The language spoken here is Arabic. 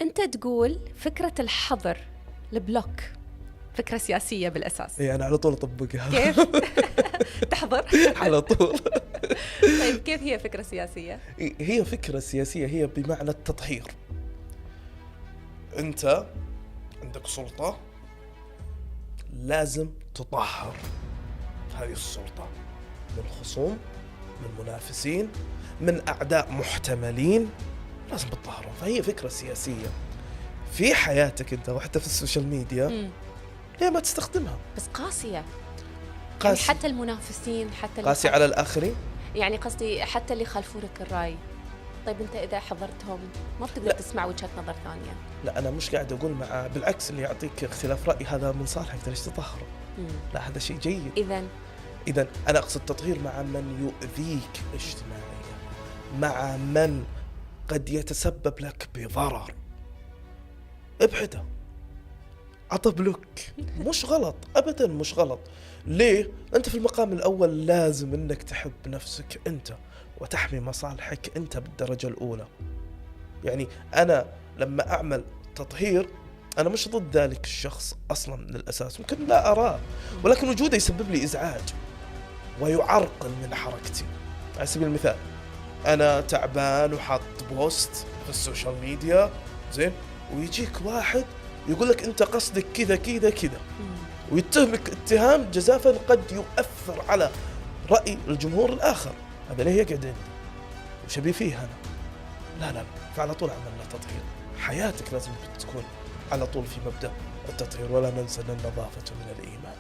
أنت تقول فكرة الحظر، البلوك فكرة سياسية بالأساس. أنا على طول أطبقها. كيف؟ تحضر؟ على طول. طيب كيف هي فكرة سياسية؟ هي فكرة سياسية، هي بمعنى التطهير. أنت عندك سلطة، لازم تطهر هذه السلطة من خصوم، من منافسين، من أعداء محتملين، لازم تطهرهم. فهي فكرة سياسية في حياتك أنت وحتى في السوشيال ميديا. ليه ما تستخدمها؟ بس قاسية. قاسية. يعني حتى المنافسين، حتى قاسية على الآخرين. يعني قصدي حتى اللي يخالفونك الرأي. طيب أنت إذا حضرتهم ما بتقدر تسمع وجهة نظر ثانية. لا أنا مش قاعد أقول بالعكس، اللي يعطيك اختلاف رأي هذا من صالحك، ليش تطهره؟ لا هذا شيء جيد. إذن أنا أقصد تطهير مع من يؤذيك اجتماعيا، مع من قد يتسبب لك بضرر، ابعده، عطى بلوك. مش غلط أبدا، مش غلط. ليه؟ أنت في المقام الأول لازم أنك تحب نفسك أنت وتحمي مصالحك أنت بالدرجة الأولى. يعني أنا لما أعمل تطهير أنا مش ضد ذلك الشخص أصلا من الأساس، ممكن لا أراه، ولكن وجوده يسبب لي إزعاج ويعرقل من حركتي. على سبيل المثال أنا تعبان وحاط بوست في السوشيال ميديا زين، ويجيك واحد يقول لك أنت قصدك كذا كذا كذا، ويتهمك اتهام جزافا قد يؤثر على رأي الجمهور الآخر. هذا ليه يقعد عندي؟ وش أبي فيه أنا؟ لا لا، فعلى طول عملنا تطهير. حياتك لازم تكون على طول في مبدأ التطهير، ولا ننسى أن النظافة من الإيمان.